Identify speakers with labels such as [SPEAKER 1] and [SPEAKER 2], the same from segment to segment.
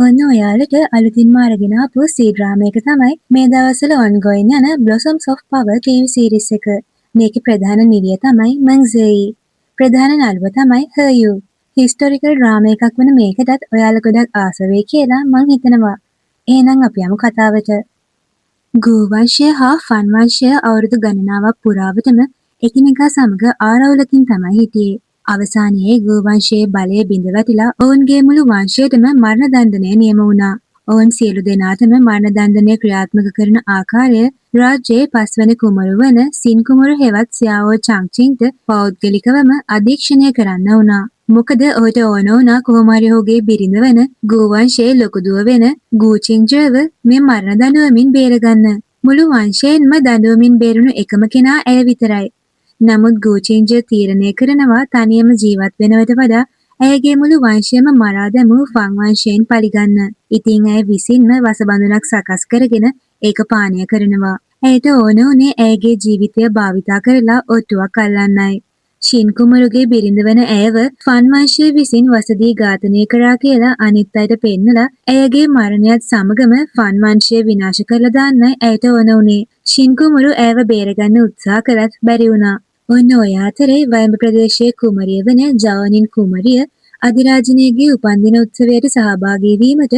[SPEAKER 1] ඔන්න ඔයාලට අලුතින්ම අරගෙන ආපු සී ඩ්‍රාමා එක තමයි මේ දවස්වල ongoing යන Blossoms of Power TV series එක. මේකේ ප්‍රධාන නිළිය තමයි මං සෙයි. ප්‍රධාන නළුවා තමයි හයු. හිස්ටොරිකල් ඩ්‍රාමා එකක් වන මේකටත් ඔයාලා ගොඩක් ආස වෙයි කියලා මං හිතනවා. එහෙනම් අපි යමු කතාවට. ගෝ වංශය හා ෆන් වංශය අවුරුදු ගණනාවක් පුරාවටම එකිනෙකා සමග ආරවුලකින් තමයි හිටියේ. අවසානයේ ගෝ වංශයේ බලය බිඳ වැටිලා ඔවුන්ගේ මුළු වංශයටම මරණ දණ්ඩනය නියම වුණා. ඔවුන් සියලු දෙනාටම මරණ දණ්ඩනය ක්‍රියාත්මක කරන ආකාරය රාජ්‍යයේ පස්වැනි කුමරු වන සින් කුමරු හෙවත් සියාවෝ චංචින්ට පෞද්ගලිකවම අධීක්ෂණය කරන්න වුණා. මොකද ඔහුට ඕන වුණා කොහොම හරි ඔහුගේ බිරිඳ වන ගෝ වංශයේ ලොකු දුව වෙන ගූචින්ජර්ව මේ මරණ දඬුවමින් බේරගන්න. මුළු වංශයෙන්ම දඬුවමින් බේරුණු එකම කෙනා ඇය විතරයි. නමුත් ගූචින්ජර් තීරණය කරනවා තනියම ජීවත් වෙනවට වඩා ඇයගේ මුළු වංශයම මරා දැමූ ෆන් වංශයෙන් පරිගන්න. ඉතින් ඇය විසින්ම වසබඳුනක් සකස් කරගෙන ඒක පානය කරනවා. ඇයට ඕන වුණේ ඇයගේ ජීවිතය භාවිතා කරලා ඔට්ටුවක් අල්ලන්නයි. ශින් කුමරුගේ බිරිඳ වන ඇයව ෆන් වංශය විසින් වසදී ඝාතනය කරා කියලා අනිත් අයට පෙන්නලා ඇයගේ මරණයත් සමගම ෆන් වංශය විනාශ කරලා දාන්නයි ඇයට ඕන වුණේ. ශින් කුමරු ඇයව බේරගන්න උත්සාහ කළත් බැරි වුණා. ඔන්න ඔය අතරේ වයඹ ප්‍රදේශයේ කුමරිය වන ජවනින් කුමරිය අධිරාජිනියගේ උපන්දින උත්සවයට සහභාගී වීමට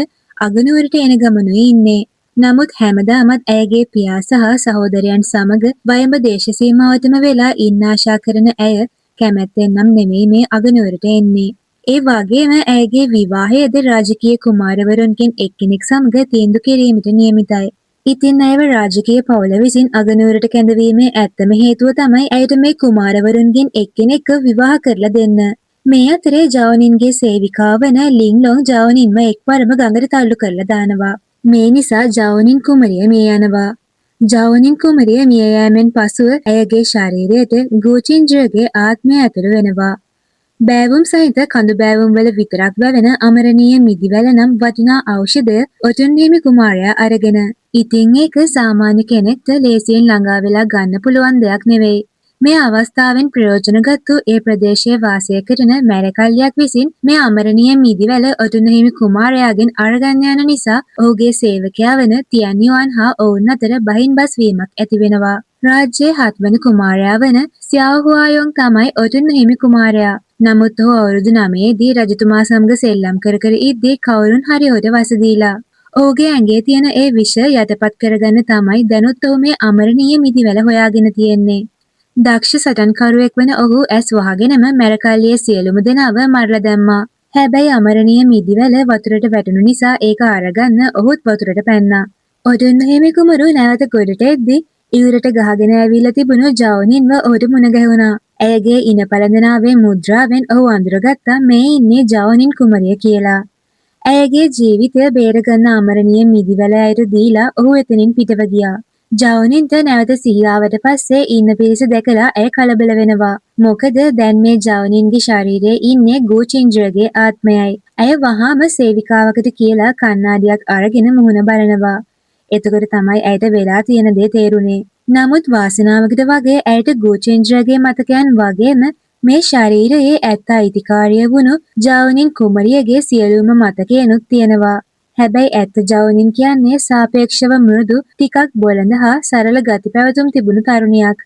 [SPEAKER 1] අගනුවරට එන ගමනුයි ඉන්නේ. නමුත් හැමදාමත් ඇයගේ පියා සහ සහෝදරයන් සමග වයඹ දේශ සීමාවටම වෙලා ඉන්න ආශා කරන ඇය කැමැත්තෙන් නම් නෙමෙයි මේ අගනුවරට එන්නේ. ඒ වගේම ඇයගේ විවාහයද රාජකීය කුමාරවරුන්ගෙන් එක්කෙනෙක් සමග තීන්දුව කිරීමට නියමිතයි. ඉතින් ඇයව රාජකීය පවුල විසින් අගනුවරට කැඳවීමේ ඇත්තම හේතුව තමයි ඇයට මේ කුමාරවරුන්ගෙන් එක්කෙනෙක්ව විවාහ කරලා දෙන්න. මේ අතරේ ජවනින්ගේ සේවිකාව වන ලින්ලොන් ජවනින්ම එක්වරම ගඟට තල්ලු කරලා දානවා. මේ නිසා ජවනින් කුමරිය මිය යනවා. ජවනින් කුමරිය මිය යෑමෙන් පසුව ඇයගේ ශරීරයට ගෝචින්ජර්ගේ ආත්මය ඇතුළු වෙනවා. බෑවුම් සහිත කඳු බෑවුම් වල විතරක් වැවෙන අමරණීය මිදිවැල නම් වටිනා ඖෂධය ඔටුන්හිමි කුමාරයා අරගෙන. ඉතින් ඒක සාමාන්‍ය කෙනෙක්ට ලේසියෙන් ළඟා වෙලා ගන්න පුළුවන් දෙයක් නෙවෙයි. මේ අවස්ථාවෙන් ප්‍රයෝජන ගත්තු ඒ ප්‍රදේශයේ වාසය කරන මැරකල්ලියක් විසින් මේ අමරණීය මිදිවැල ඔටුන්හිමි කුමාරයාගෙන් අරගන්න යන නිසා ඔහුගේ සේවකයා වන තියන්යුවන් හා ඔවුන් අතර බහින්බස් වීමක් ඇති වෙනවා. රාජ්‍යයේ හත්වන කුමාරයා වන සියාහුආයොන් තමයි ඔටුන්හිමි කුමාරයා. නමුත් ඔහු අවුරුදු 9 දී රජතුමා සමග සෙල්ලම් කර කර ඉද්දී කවුරුන් හරි ඔහුට වසදීලා. ඔහුගේ ඇඟේ තියෙන ඒ විෂ යටපත් කරගන්න තමයි දැනුත් ඔහු මේ අමරණීය මිදිවැල හොයාගෙන තියෙන්නේ. දක්ෂ සටන්කරුවෙක් වන ඔහු ඇස් වහගෙනම මැරකල්ලියේ සියලුම දෙනාව මරලා දැම්මා. හැබැයි අමරණීය මිදිවැල වතුරට වැටුණු නිසා ඒක අරගන්න ඔහුත් වතුරට පැන්නා. ඔටුන්හිමි කුමරු නැවත ගොඩට එද්දී ඉවුරට ගහගෙන ඇවිල්ලා තිබුණු ජවනින්ව ඔහුට මුණ ගැහුණා. ඇයගේ ඉන පළඳනාවේ මුද්‍රාවෙන් ඔහු අඳුරගත්තා මේ ඉන්නේ ජවනින් කුමරිය කියලා. ඇයගේ ජීවිතය බේරගන්න අමරණීය මිදිවැල ඇයට දීලා ඔහු එතනින් පිටව ගියා. ජවනින්ට නැවත සිහියාවට පස්සේ ඉන්න පිරිස දැකලා ඇය කලබල වෙනවා. මොකද දැන් මේ ජවනින්ගේ ශරීරයේ ඉන්නේ ගෝචින්ජර්ගේ ආත්මයයි. ඇය වහාම සේවිකාවකට කියලා කණ්ණාඩියක් අරගෙන මුහුණ බලනවා. එතකොට තමයි ඇයට වෙලා තියෙන දේ තේරුනේ. නමුත් වාසනාවකට වගේ ඇයට ගෝචින්ජර්ගේ මතකයන් වගේම මේ ශරීරයේ ඇත්ත අයිතිකාරිය වුණු ජවනින් කුමරියගේ සියලුම මතකයනුත් තියෙනවා. හැබැයි ඇත්ත ජවනින් කියන්නේ සාපේක්ෂව මෘදු, ටිකක් බොළඳ හා සරල ගති පැවතුම් තිබුණු තරුණියක්.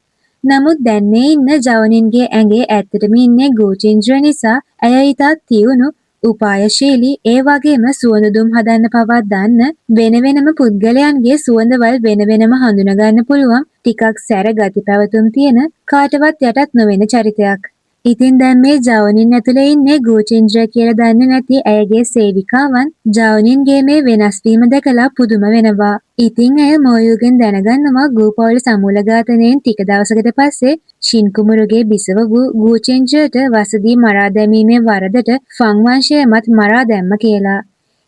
[SPEAKER 1] නමුත් දැන් මේ ඉන්න ජවනින්ගේ ඇඟේ ඇත්තටම ඉන්නේ ගෝචින්ජර් නිසා ඇය ඉතා තියුණු, උපායශීලී, ඒ වගේම සුවඳ දුම් හදන්න පවා දන්න, වෙන වෙනම පුද්ගලයන්ගේ සුවඳවල් වෙන වෙනම හඳුනගන්න පුළුවන්, ටිකක් සැර ගති පැවතුම් තියෙන, කාටවත් යටත් නොවන චරිතයක්. ඉතින් දැන් මේ ජවනින් ඇතුලේ ඉන්නේ ගෝචින්ජර් කියලා දන්නේ නැති ඇයගේ සේවිකාවන් ජවනින්ගේ මේ වෙනස් වීම දැකලා පුදුම වෙනවා. ඉතින් ඇය මොයුගෙන් දැනගන්නවා ගෝ පවුල සමූල ඝාතනයෙන් ටික දවසකට පස්සේ ශින් කුමරුගේ බිසව වූ ගෝචින්ජර්ට වසදී මරා දැමීමේ වරදට ෆන් වංශයමත් මරා දැම්ම කියලා.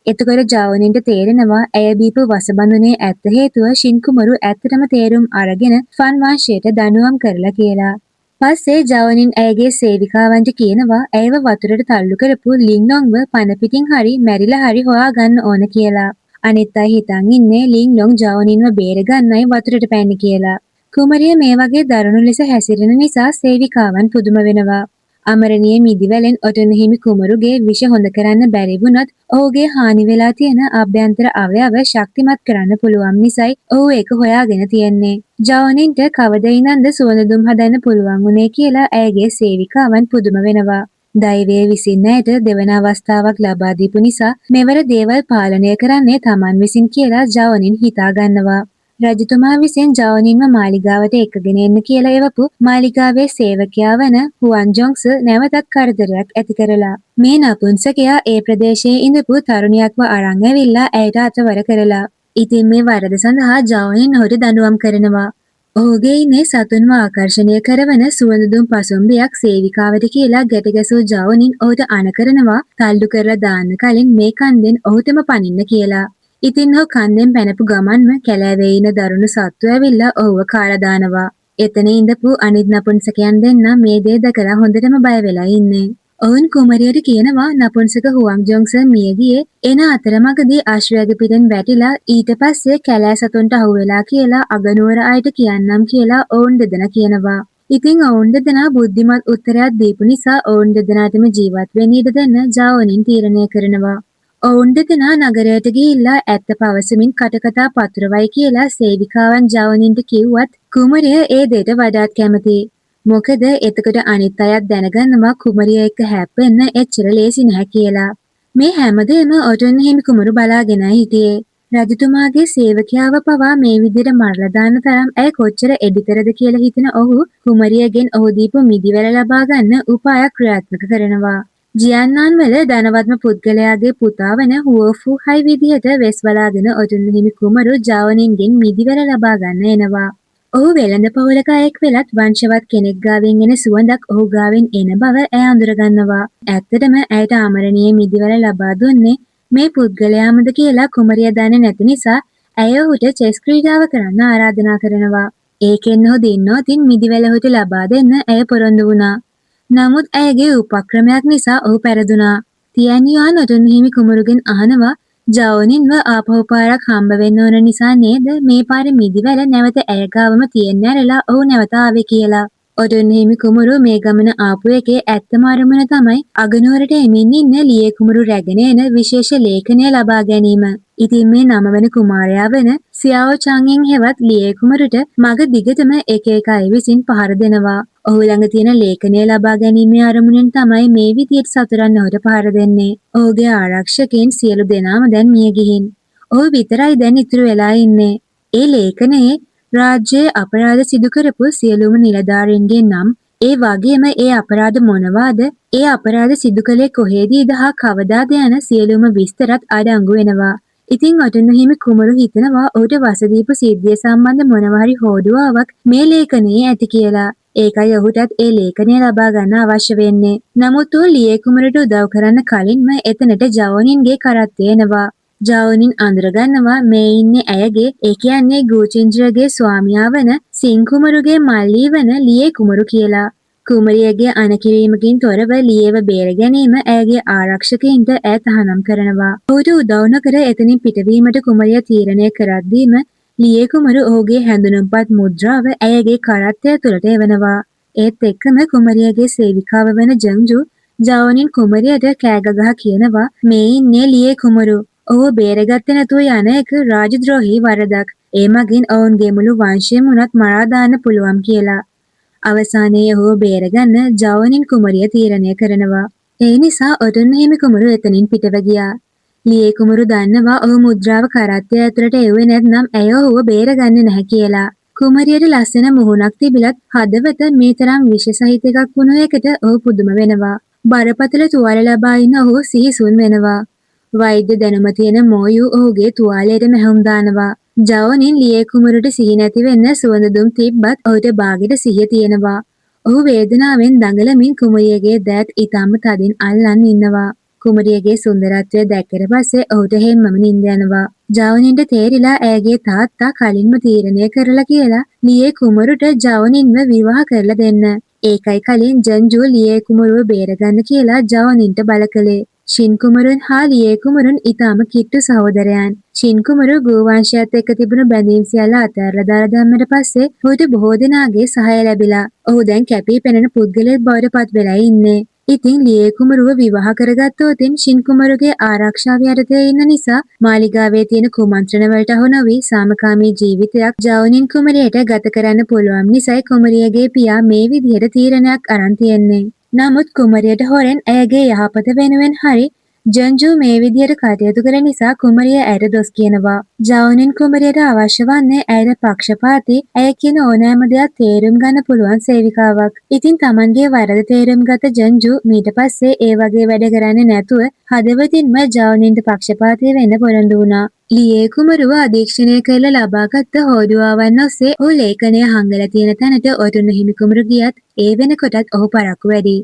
[SPEAKER 1] එතකොට ජවනින්ට තේරෙනවා ඇය බීපු වසබඳුනේ ඇත්ත හේතුව ශින් කුමරු ඇත්තටම තේරුම් අරගෙන ෆන් වංශයට දඬුවම් කරලා කියලා. පස්සේ ජවනින් ඇයගේ සේවිකාවන්ට කියනවා ඇයව වතුරට තල්ලු කරපු ලින්ලොන්ව පන පිටින් හරි මැරිලා හරි හොයාගන්න ඕන කියලා. අනිත් අය හිතන් ඉන්නේ ලින්ලොන් ජවනින්ව බේරගන්නයි වතුරට පැන්නේ කියලා. කුමරිය මේ වගේ දරුණු ලෙස හැසිරෙන නිසා සේවිකාවන් පුදුම වෙනවා. අමරණීය මිදිවැලෙන් ඔටුනු හිමි කුමරුගේ විෂ හොඳ කරන්න බැරි වුණොත් ඔහුගේ හානි වෙලා තියෙන අභ්‍යන්තර අවයව ශක්තිමත් කරන්න පුළුවන් නිසයි ඔහු ඒක හොයාගෙන තියෙන්නේ. ජවනින්ට කවද ඉඳන්ද සුවඳදුම් හදන්න පුළුවන් වුණේ කියලා ඇයගේ සේවිකාවන් පුදුම වෙනවා. දෛවයේ විසින් ඇයට දෙවන අවස්ථාවක් ලබා දීපු නිසා මෙවර දේවල් පාලනය කරන්නේ තමන් විසින් කියලා ජවනින් හිතා ගන්නවා. රජතුමා විසින් ජවනින්ම මාලිගාවට එක්කගෙන එන්න කියලා එවපු මාලිගාවේ සේවකයා වන හුවන් ජොන්ක්ස් නැවතත් කරදරයක් ඇති කරලා මේ නපුංසකයා ඒ ප්‍රදේශයේ ඉඳපු තරුණියක්ව අරන් ඇවිල්ලා ඇයට අතවර කරලා ඉතින් මේ වරද සඳහා ජවනින් ඔහුට දඬුවම් කරනවා. ඔහුගේ ඉන්නේ සතුන්ව ආකර්ෂණය කරවන සුවඳදුම් පසුම්බියක් සේවිකාවට කියලා ගැටගැසූ ජවනින් ඔහුට අණ කරනවා තල්ලු කරලා දාන්න කලින් මේ කන්දෙන් ඔහුටම පනින්න කියලා. ඉතින් ඔහු කන්දෙන් පැනපු ගමන්ම කැලෑවේ ඉන්න දරුණු සත්තු ඇවිල්ලා ඔහුව කාලා දානවා. එතන ඉඳපු අනිත් නපුංසකයන් දෙන්න මේ දේ දැකලා හොඳටම බය වෙලා ඉන්නේ. ඔවුන් කුමරියට කියනවා නපුංසක හුවන් ජොන්ක්ස් මිය ගියේ එන අතරමඟදී අශ්වයාගේ පිටෙන් වැටිලා ඊට පස්සේ කැලෑ සතුන්ට අහු වෙලා කියලා අගනුවර අයට කියන්නම් කියලා ඔවුන් දෙදෙනා කියනවා. ඉතින් ඔවුන් දෙදෙනා බුද්ධිමත් උත්තරයක් දීපු නිසා ඔවුන් දෙදෙනාටම ජීවත් වෙන්න ඉඩ දෙන්න ජවනින් තීරණය කරනවා. ඔවුන් දෙදෙනා නගරයට ගිහිල්ලා ඇත්ත පවසමින් කටකතා පතුරවයි කියලා සේවිකාවන් ජවනින්ට කිව්වත් කුමරිය ඒ දෙයට වඩාත් කැමතියි. මොකද එතකොට අනිත් අයත් දැනගන්නවා කුමරිය එක්ක හැප්පෙන්න එච්චර ලේසි නැහැ කියලා. මේ හැමදේම ඔටුනු හිමි කුමරු බලාගෙනයි හිටියේ. රජතුමාගේ සේවකයාව පවා මේ විදිහට මරලා දාන තරම් ඇය කොච්චර එඩිතරද කියලා හිතන ඔහු කුමරියගෙන් ඔහු දීපු මිදිවැල ලබා ගන්න උපායක් ක්‍රියාත්මක කරනවා. ජියන්නාන් වල ධනවත්ම පුද්ගලයාගේ පුතා වන හුවෝෆු හයි විදිහට වෙස් වලාගෙන ඔටුනු හිමි කුමරු ජවනින්ගෙන් මිදිවැල ලබා ගන්න එනවා. ඔහු වෙළඳ පොහලක අයෙක් වෙලත් වංශවත් කෙනෙක් ගාවෙන් එන සුවඳක් ඔහු ගාවෙන් එන බව ඇය අඳුරගන්නවා. ඇත්තටම ඇයට අමරණීය මිදිවැල ලබා දුන්නේ මේ පුද්ගලයාමද කියලා කුමරිය දන්නේ නැති නිසා ඇය ඔහුට චෙස් ක්‍රීඩාව කරන්න ආරාධනා කරනවා. ඒකෙන් ඔහු දින්නොතින් මිදිවැල ඔහුට ලබා දෙන්න ඇය පොරොන්දු වුණා. නමුත් ඇයගේ උපක්‍රමයක් නිසා ඔහු පැරදුනා. තියන්යුවන් ඔටුනු හිමි කුමරුගෙන් අහනවා ජවනින්ව ආපහු පාරක් හම්බ වෙන්න ඕන නිසා නේද මේ පාරේ මිදිවැල නැවත ඇය ගාවම තියෙන්න ඇරලා ඔහු නැවත ආවේ කියලා. ඔටුනු හිමි කුමරු මේ ගමන ආපු එකේ ඇත්තම අරමුණ තමයි අගනුවරට එමින් ඉන්න ලියේ කුමරු රැගෙන එන විශේෂ ලේඛනය ලබා ගැනීම. ඉතින් මේ 9 වෙනි කුමාරයා වන සියාओ චාන්ගෙන් හෙවත් ලියේ කුමරුට මග දිගටම එක එක අය විසින් පහර දෙනවා. ඔහු ළඟ තියෙන ලේඛනය ලබා ගැනීමේ අරමුණෙන් තමයි මේ විදියට සතුරන් ඔහුට පහර දෙන්නේ. ඔහුගේ ආරක්ෂකයන් සියලු දෙනාම දැන් මිය ගිහින්. ඔහු විතරයි දැන් ඉතුරු වෙලා ඉන්නේ. ඒ ලේඛනයේ රාජ්‍යයේ අපරාධ සිදු කරපු සියලුම නිලධාරීන්ගේ නම් ඒ වගේම ඒ අපරාධ මොනවාද ඒ අපරාධ සිදු කළේ කොහේදීද හා කවදාද යන සියලුම විස්තරත් අඩංගු වෙනවා. ඉතින් ඔටුනු හිමි කුමරු හිතනවා ඔහුට වසදීපු සිද්ධිය සම්බන්ධ මොනවා හරි හෝඩුවාවක් මේ ලේඛනයේ ඇති කියලා. ඒකයි ඔහුටත් ඒ ලේඛනය ලබා ගන්න අවශ්‍ය වෙන්නේ. නමුත් ඔහු ලියේ කුමරුට උදව් කරන්න කලින්ම එතනට ජවනින්ගේ කරත්තය එනවා. ජවනින් අඳුරගන්නවා මේ ඉන්නේ ඇයගේ ඒ කියන්නේ ගෝචින්ද්‍රගේ ස්වාමියා වන සිං කුමරුගේ මල්ලී වන ලියේ කුමරු කියලා. කුමරියගේ අනකිරීමකින් තොරව ලියේව බේර ගැනීම ඇයගේ ආරක්ෂකයින්ට ඈ තහනම් කරනවා. ඔහුට උදව් නොකර එතනින් පිටවීමට කුමරිය තීරණය කරද්දීම ලියේ කුමරු ඔහුගේ හැඳුනුම්පත් මුද්‍රාව ඇයගේ කරත්තය තුළට එවනවා. ඒත් එක්කම කුමරියගේ සේවිකාව වන ජංජු ජවනින් කුමරියට කෑගගහ කියනවා මේ ඉන්නේ ලියේ කුමරු. ඔහු බේරගත්තේ නැතුව යන එක රාජද්‍රෝහී වරදක්. ඒ මගින් ඔවුන්ගේ මුළු වංශයම උනත් මරා දාන්න පුළුවන් කියලා. අවසානයේ ඔහු බේරගන්න ජවනින් කුමරිය තීරණය කරනවා. ඒ නිසා ඔටුනු හිමි කුමරු එතනින් පිටව ගියා. ලියේ කුමරු දන්නවා ඔහු මුද්‍රාව කරත්තය ඇතුළට එව්වේ නැත්නම් ඇය ඔහුව බේරගන්නේ නැහැ කියලා. කුමරියට ලස්සන මුහුණක් තිබිලත් හදවත මේ තරම් විෂ සහිත එකක් වුණු එකට ඔහු පුදුම වෙනවා. බරපතල තුවාල ලබා ඉන්න ඔහු සිහිසුන් වෙනවා. වෛද්‍ය දැනුම තියෙන මෝයු ඔහුගේ තුවාලයට මැහුම් දානවා. ජවනින් ලියේ කුමරුට සිහි නැති වෙන්න සුවඳදුම් තිබ්බත් ඔහුට බාගෙට සිහිය තියෙනවා. ඔහු වේදනාවෙන් දඟලමින් කුමරියගේ දෑත් ඊටම තදින් අල්ලන් ඉන්නවා. කුමරියගේ සුන්දරත්වය දැක්කට පස්සේ ඔහුට හැමම නිින්ද යනවා. ජවනින්ට තේරිලා ඇයගේ තාත්තා කලින්ම තීරණය කරලා කියලා ලියේ කුමරුට ජවනින්ව විවාහ කරලා දෙන්න. ඒකයි කලින් ජන්ජු ලියේ කුමරුව බේරගන්න කියලා ජවනින්ට බල කළේ. ෂින් කුමරුන් හා ලියේ කුමරුන් ඉතාම කිට්ටු සහෝදරයන්. ෂින් කුමරු ගෝ වංශයත් එක්ක තිබුණු බැඳීම් සියල්ල අතහැරලා දාලා දැම්මට පස්සේ ඔහුට බොහෝ දෙනාගේ සහාය ලැබිලා. ඔහු දැන් කැපී පෙනෙන පුද්ගලයෙක් බවට පත් වෙලා ඉන්නේ. ඉතින් ලියේ කුමරුව විවාහ කරගත්තොතින් ෂින් කුමරුගේ ආරක්ෂාව යටතේ ඉන්න නිසා මාලිගාවේ තියෙන කුමන්ත්‍රණ වලට අහු නොවි සාමකාමී ජීවිතයක් ජවුනින් කුමරියට ගත කරන්න පුළුවන් නිසායි කුමරියගේ පියා මේ විදිහට තීරණයක් අරන් තියෙන්නේ. නමුත් කුමරියට හොරෙන් ඇයගේ යහපත වෙනුවෙන් හරි ජන්ජු මේ විදිහට කටයුතු කරන නිසා කුමරිය ඇයට දොස් කියනවා. ජවුනින් කුමරියට අවශ්‍ය වන්නේ ඇයට පක්ෂපාතී ඇය කියන ඕනෑම දෙයක් තේරුම් ගන්න පුළුවන් සේවිකාවක්. ඉතින් Tamanගේ වරද තේරුම් ගත ජන්ජු ඊට පස්සේ ඒ වගේ වැඩ කරන්නේ නැතුව හදවතින්ම ජවුනින්ට පක්ෂපාතී වෙන්න පොරොන්දු වුණා. ලියේ කුමරුව අධීක්ෂණය කරලා ලබාගත් හෝඩුවාවන් ඔස්සේ ඔහු ලේඛනය හංගලා තියෙන තැනට ඔටුන්න හිමි කුමරු ගියත් ඒ වෙනකොටත් ඔහු පරක්කු වැඩි.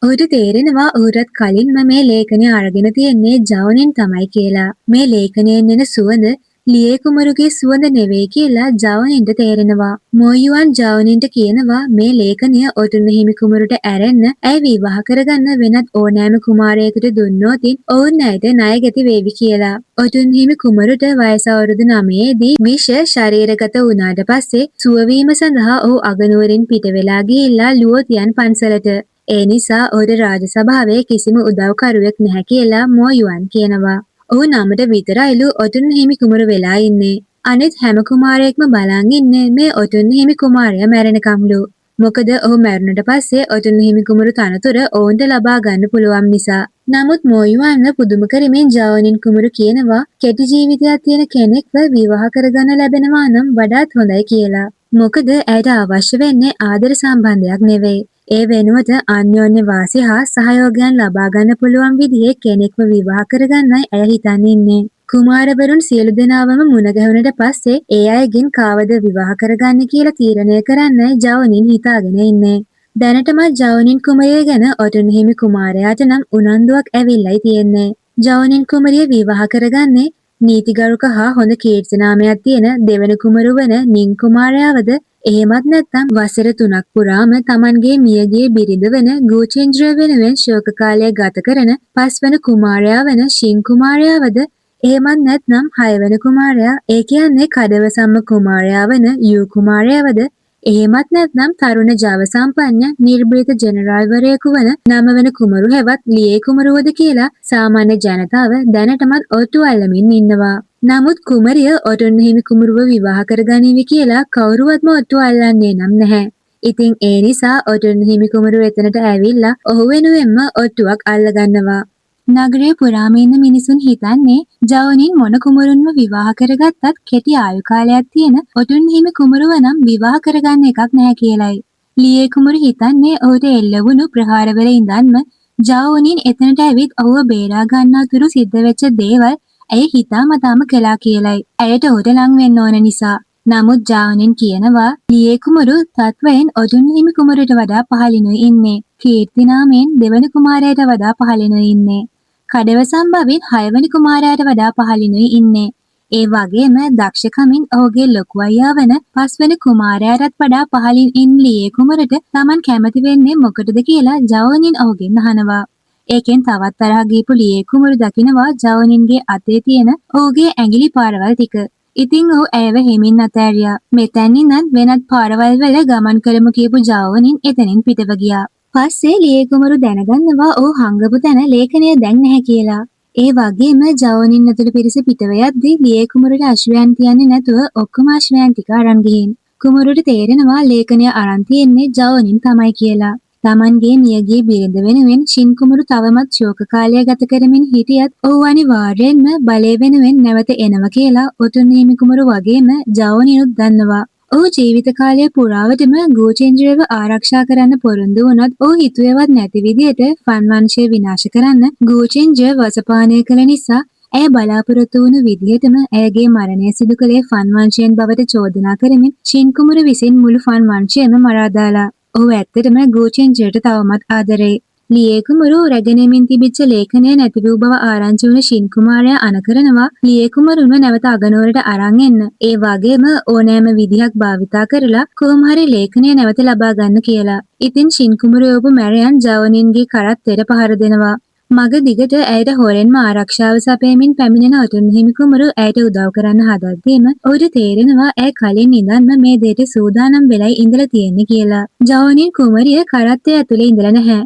[SPEAKER 1] ඔහුට තේරෙනවා ඔහුටත් කලින්ම මේ ලේඛනය අරගෙන තියෙන්නේ ජවුනින් තමයි කියලා. මේ ලේඛනයෙන් එන සුවඳ ලියේ කුමරුගේ සුවඳ නෙවෙයි කියලා ජවුනින්ට තේරෙනවා. මොයුවන් ජවුනින්ට කියනවා මේ ලේඛනය ඔටුන්න හිමි කුමරුට ඇරෙන්න ඇය විවාහ කරගන්න වෙනත් ඕනෑම කුමාරයෙකුට දුන්නොතින් ඔවුන් ඇයට ණය ගැති වේවි කියලා. ඔටුන් හිමි කුමරුට වයස අවුරුදු 9 දී විෂ ශරීරගත වුණාට පස්සේ සුවවීම සඳහා ඔහු අගනුවරින් පිට වෙලා ගිහිල්ලා ලුවෝතියන් පන්සලට. ඒ නිසා ඔහුට රාජසභාවේ කිසිම උදව්කරුවෙක් නැහැ කියලා මොයුවන් කියනවා. ඔහු නමට විතරයිලු ඔටුන්න හිමි කුමරු වෙලා ඉන්නේ. අනිත් හැම කුමාරයෙක්ම බලන් ඉන්නේ මේ ඔටුන්න හිමි කුමාරයා මැරෙනකම්ලු. මොකද ඔහු මැරුණට පස්සේ ඔටුන්න හිමි කුමරු තනතුර ඔවුන්ට ලබා ගන්න පුළුවන් නිසා. නමුත් මොයුවන්ව පුදුම කරමින් ජවුනින් කුමරු කියනවා කෙටි ජීවිතයක් තියෙන කෙනෙක්ව විවාහ කරගන්න ලැබෙනවා නම් වඩාත් හොඳයි කියලා. මොකද ඇයට අවශ්‍ය වෙන්නේ ආදර සම්බන්ධයක් නෙවෙයි. ඒ වෙනුවට අන්‍යෝන්‍ය වාසි හා සහයෝගයන් ලබා ගන්න පුළුවන් විදිහේ කෙනෙක්ව විවාහ කරගන්නයි ඇය හිතන්නේ ඉන්නේ. කුමාරවරුන් සියලු දෙනාවම මුණ ගැහුණට පස්සේ ඒ අයගෙන් කාවද විවාහ කරගන්න කියලා තීරණය කරන්නයි ජවුනින් හිතාගෙන ඉන්නේ. දැනටමත් ජවුනින් කුමරිය ගැන ඔටුන් හිමි කුමාරයාට නම් උනන්දුවක් ඇවිල්ලයි තියෙන්නේ. ජවුනින් කුමරිය විවාහ කරගන්නේ නීතිගරුක හා හොඳ කීර්තිනාමයක් තියෙන දෙවන කුමරු වන නින් කුමාරයාවද එහෙමත් නැත්නම් වසර 3ක් පුරාම Tamanගේ මියගිය බිරිඳ වන ගෝචෙන්ද්‍ර වෙනුවෙන් ශෝක කාලය ගත කරන පස්වන කුමාරයා වන ෂින් කුමාරයාවද එහෙමත් නැත්නම් 6 වෙනි කුමාරයා ඒ කියන්නේ කඩවසම්ම කුමාරයා වන යූ කුමාරයාවද එහෙමත් නැත්නම් තරුණ ජව සම්පන්න නිර්භීත ජෙනරාල්වරයෙකු වන 9 වෙනි කුමරු හැවත් ලියේ කුමරුවද කියලා සාමාන්‍ය ජනතාව දැනටමත් ඔට්ටු අල්ලමින් ඉන්නවා. නමුත් කුමරිය ඔටුන්න හිමි කුමරුව විවාහ කරගනිවි කියලා කවුරුවත්ම ඔට්ටු අල්ලන්නේ නම් නැහැ. ඉතින් ඒ නිසා ඔටුන්න හිමි කුමරුව එතනට ඇවිල්ලා ඔහු වෙනුවෙන්ම ඔට්ටුවක් අල්ලගන්නවා. නගරයේ පුරාම ඉන්න මිනිසුන් හිතන්නේ ජවුනින් මොන කුමරුන්ව විවාහ කරගත්තත් කෙටි ආයු කාලයක් තියෙන ඔටුන් හිමි කුමරුව නම් විවාහ කරගන්න එකක් නැහැ කියලයි. ලියේ කුමරු හිතන්නේ ඔහුට එල්ල වුණු ප්‍රහාරවල ඉඳන්ම ජවුනින් එතනට ඇවිත් ඔහුව බේරා ගන්නතුරු සිද්ධ වෙච්ච දේවල් ඇය හිතාමතාම කළා කියලයි. ඇයට ඔහුට ලං වෙන්න ඕන නිසා. නමුත් ජවුනින් කියනවා ලියේ කුමරු තත්වයෙන් ඔටුන් හිමි කුමරුට වඩා පහළිනුයි ඉන්නේ. කීර්තිනාමයෙන් දෙවන කුමාරයාට වඩා පහළිනුයි ඉන්නේ. කඩවසම් බවින් 6 වෙනි කුමාරයාට වඩා පහළිනුයි ඉන්නේ. ඒ වගේම දක්ෂකමින් ඔහුගේ ලොකු අයියා වන 5 වෙනි කුමාරයාටත් වඩා පහළින් ඉන්න ලියේ කුමරුට Taman කැමති වෙන්නේ මොකටද කියලා ජවුනින් ඔහුගෙන් අහනවා. ඒකෙන් තවත් තරහ ගිහපු ලියේ කුමරු දකිනවා ජවුනින්ගේ අතේ තියෙන ඔහුගේ ඇඟිලි පාරවල් ටික. ඉතින් ඔහු ඇයව හිමින් අතෑරියා. මෙතැන් ඉඳන් වෙනත් පාරවල් වල ගමන් කරමු කියපු ජවුනින් එතනින් පිටව ගියා. පස්සේ ලියේ කුමරු දැනගන්නවා ඔහු හංගපු තැන ලේඛනය දැන් නැහැ කියලා. ඒ වගේම ජවුනින් ඇතුළු පිරිස පිටව යද්දී ලියේ කුමරුට අශ්වයන් තියන්නේ නැතුව ඔක්කොම අශ්වයන් ටික අරන් ගිහින්. කුමරුට තේරෙනවා ලේඛනය අරන් තියෙන්නේ ජවුනින් තමයි කියලා. Tamanගේ මියගිය බිරිඳ වෙනුවෙන් ෂින් කුමරු තවමත් ශෝක කාලය ගත කරමින් හිටියත් ඔහු අනිවාර්යෙන්ම බලය වෙනුවෙන් නැවත එනවා කියලා ඔටුන් හිමි කුමරු වගේම ජවුනිනුත් දන්නවා. ඔහු ජීවිත කාලය පුරාවටම ගෝචෙන්ද්‍රව ආරක්ෂා කරන්න පොරොන්දු වුණත් ඔහු හිතුවේවත් නැති විදිහට ෆන් වංශය විනාශ කරන්න ගෝචෙන්ද්‍ර වසපානය කළ නිසා ඇය බලාපොරොත්තු වුණු විදිහටම ඇයගේ මරණය සිදු කළේ ෆන් වංශයෙන් බවට චෝදනා කරමින් ෂින් කුමරු විසින් මුළු ෆන් වංශයම මරා දාලා. ඔහු ඇත්තටම ගෝචෙන්ද්‍රට තවමත් ආදරේ. ලියේ කුමරු රැගෙනමින් තිබිච්ච ලේඛනය නැති වූ බව ආරංචි වුණ ෂින් කුමාරයා අණ කරනවා ලියේ කුමරුන්ව නැවත අගනුවරට අරන් එන්න. ඒ වගේම ඕනෑම විදිහක් භාවිතා කරලා කොහොම හරි ලේඛනය නැවත ලබා ගන්න කියලා. ඉතින් ෂින් කුමරු යොපු මැරයන් ජවුනින්ගේ කරත්තෙට පහර දෙනවා. මග දිගට ඇයට හොරෙන්ම ආරක්ෂාව සපයමින් පැමිණෙන ඔටුන්න හිමි කුමරු ඇයට උදව් කරන්න හදද්දීම ඔහුට තේරෙනවා ඇය කලින් ඉඳන්ම මේ දෙයට සූදානම් වෙලයි ඉඳලා තියෙන්නේ කියලා. ජවනින් කුමරිය කරත්තය ඇතුලේ ඉඳලා නැහැ.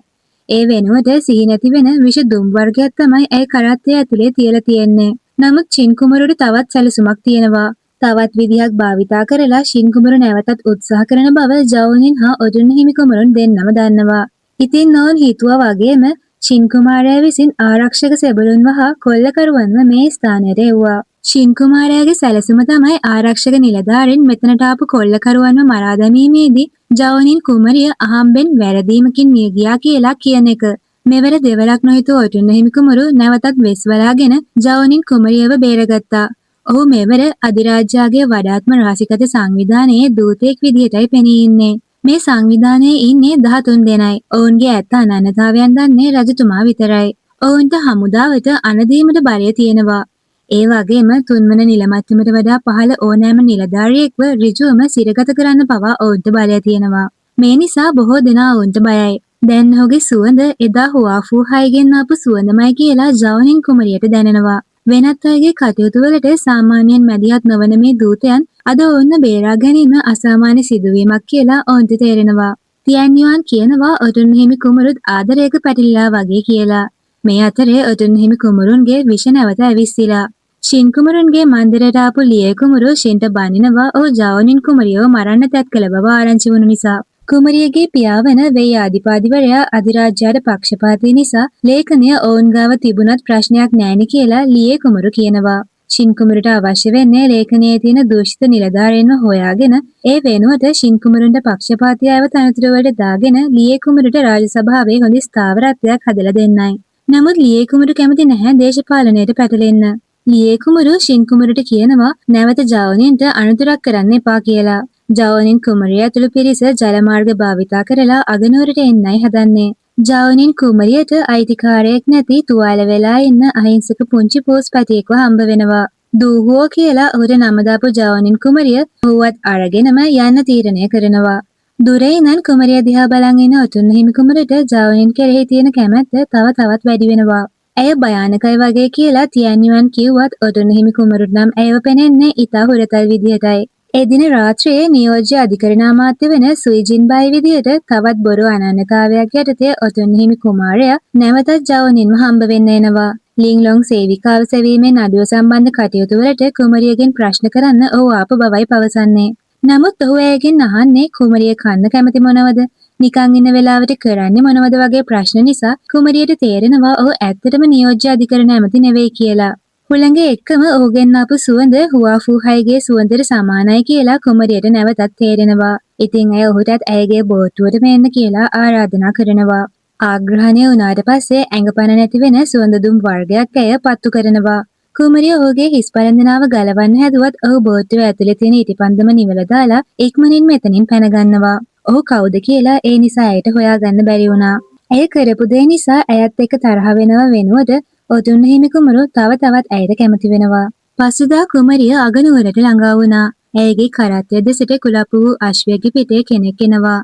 [SPEAKER 1] ඒ වෙනුවට සිහි නැති වෙන විෂ දුම් වර්ගයක් තමයි ඇය කරත්තය ඇතුලේ තියලා තියෙන්නේ. නමුත් චින් කුමරුට තවත් සැලසුමක් තියෙනවා. තවත් විදිහක් භාවිතා කරලා ශින් කුමරු නැවතත් උත්සාහ කරන බව ජවනින් හා ඔටුන්න හිමි කුමරුන් දෙන්නම දන්නවා. ඉතින් ඔවුන් හිතුවා වගේම ශින් කුමාරයා විසින් ආරක්ෂක සෙබළුන්ව හා කොල්ලකරුවන්ව මේ ස්ථානයට එව්වා. ශින් කුමාරයාගේ සැලසුම තමයි ආරක්ෂක නිලධාරීන් මෙතනට ආපු කොල්ලකරුවන්ව මරා දැමීමේදී ජවනින් කුමරිය අහම්බෙන් වැරදීමකින් මිය ගියා කියලා කියන එක. මෙවර දෙවරක් නොහිතුව ඔටුන්න හිමි කුමරු නැවතත් වෙස් වලාගෙන ජවනින් කුමරියව බේරගත්තා. ඔහු මෙවර අධිරාජ්‍යයේ වඩාත්ම රහසිගත සංවිධානයේ දූතයෙක් විදිහටයි පෙනී ඉන්නේ. මේ සංවිධානයේ ඉන්නේ 13 දෙනයි. ඔවුන්ගේ ඇත්ත අනන්‍යතාවයන් දන්නේ රජතුමා විතරයි. ඔවුන්ට හමුදාවට අනදීමට බලය තියෙනවා. ඒ වගේම තුන්වන නිල මට්ටමට වඩා පහළ ඕනෑම නිලධාරියෙක්ව ඍජුවම සිරගත කරන්න පවා ඔවුන්ට බලය තියෙනවා. මේ නිසා බොහෝ දෙනා ඔවුන්ට බයයි. දැන් ඔහුගේ සුවඳ එදා හුවාෆූ හයිගෙන් ආපු සුවඳමයි කියලා ජවනින් කුමරියට දැනෙනවා. වෙනත් අයගේ කටයුතු වලට සාමාන්‍යයෙන් මැදිහත් නොවන මේ දූතයන් අද ඔවුන්ව බේරා ගැනීම අසාමාන්‍ය සිදුවීමක් කියලා ඔවුන්ට තේරෙනවා. තියන්යුවන් කියනවා ඔටුන්න හිමි කුමරුත් ආදරයක පැටලිලා වගේ කියලා. මේ අතරේ ඔටුන්න හිමි කුමරුන්ගේ විෂ නැවත ඇවිස්සීලා. ශින් කුමරුන්ගේ මන්දිරයට ආපු ලියේ කුමරු ශින්ට බනිනවා ඔහු ජවනින් කුමරියව මරන්න තැත් කළ බව ආරංචි වුණු නිසා. කුමරියගේ පියාවන වෙයි ආදිපාදිවරයා අධිරාජ්‍යයට පක්ෂපාතී නිසා ලේඛනය ඔවුන් ගාව තිබුණත් ප්‍රශ්නයක් නෑනේ කියලා ලියේ කුමරු කියනවා. ශින් කුමරුට අවශ්‍ය වෙන්නේ ලේඛනයේ තියෙන දූෂිත නිලධාරීන්ව හොයාගෙන ඒ වෙනුවට ශින් කුමරුන්ට පක්ෂපාතී අයව තනතුරු වලට දාගෙන ලියේ කුමරුට රාජසභාවේ හොඳ ස්ථාවරත්වයක් හදලා දෙන්නයි. නමුත් ලියේ කුමරු කැමති නැහැ දේශපාලනයට පැටලෙන්න. ලියේ කුමරු ශින් කුමරුට කියනවා නැවත ජවනින්ට අනුතරක් කරන්න එපා කියලා. ජවනින් කුමරිය ඇතුළු පිරිස ජලමාර්ග භාවිතා කරලා අගනුවරට එන්නයි හදන්නේ. ජවනින් කුමරියට අයිතිකාරයෙක් නැති තුවාල වෙලා ඉන්න අහිංසක පුංචි පූස්පතියෙක්ව හම්බ වෙනවා. දූහුවෝ කියලා ඔහුට නම දාපු ජවනින් කුමරිය ඔහුවත් අරගෙනම යන්න තීරණය කරනවා. දුරේ ඉඳන් කුමරිය දිහා බලන් ඉන්න ඔටුන්න හිමි කුමරට ජවනින් කෙරෙහි තියෙන කැමැත්ත තව තවත් වැඩි වෙනවා. ඇය භයානකයි වගේ කියලා තියන්යුවන් කිව්වත් ඔටුන්න හිමි කුමරුට නම් ඇයව පෙනෙන්නේ ඉතා හුරතල් විදිහටයි. එදින රාත්‍රියේ නියෝජ්‍ය අධිකරණ අමාත්‍ය වෙන සුයිජින්බයි විදිහට තවත් බොරු අනන්‍යතාවයක් යටතේ ඔටුන්න හිමි කුමාරයා නැවතත් ජවනින්ව හම්බ වෙන්න එනවා. ලින්ලොන් සේවිකාව සෙවීමෙන් අඩුව සම්බන්ධ කටයුතු වලට කුමරියගෙන් ප්‍රශ්න කරන්න ඔහු ආපු බවයි පවසන්නේ. නමුත් ඔහු ඇයගෙන් අහන්නේ කුමරිය කන්න කැමති මොනවද? නිකන් ඉන්න වෙලාවට කරන්නේ මොනවද වගේ ප්‍රශ්න නිසා කුමරියට තේරෙනවා ඔහු ඇත්තටම නියෝජ්‍ය අධිකරණ ඇමති නෙවෙයි කියලා. හුළඟේ එක්කම ඔහුගෙන් ආපු සුවඳ හුවාෆූහයිගේ සුවඳට සමානයි කියලා කුමරියට නැවතත් තේරෙනවා. ඉතින් ඇය ඔහුටත් ඇයගේ බෝට්ටුවට මෙන්න කියලා ආරාධනා කරනවා. ආග්‍රහණය වුණාට පස්සේ ඇඟපන නැති වෙන සුවඳ දුම් වර්ගයක් ඇය පත්තු කරනවා. කුමරිය ඔහුගේ හිස් පළඳනාව ගලවන්න හැදුවත් ඔහු බෝට්ටුව ඇතුලේ තියෙන ඉටිපන්දම නිවල දාලා ඉක්මනින් මෙතනින් පැන ගන්නවා. ඔහු කවුද කියලා ඒ නිසා ඇයට හොයාගන්න බැරි වුණා. ඇය කරපු දේ නිසා ඇයත් එක්ක තරහ වෙනව වෙනුවට ඔටුන්න හිමි කුමරු තව තවත් ඇයට කැමති වෙනවා. පසුදා කුමරිය අගනුවරට ළඟා වුණා. ඇයගේ කරත්තය දෙසට කුලප්පු වූ අශ්වයෙක්ගේ පිටේ කෙනෙක් එනවා.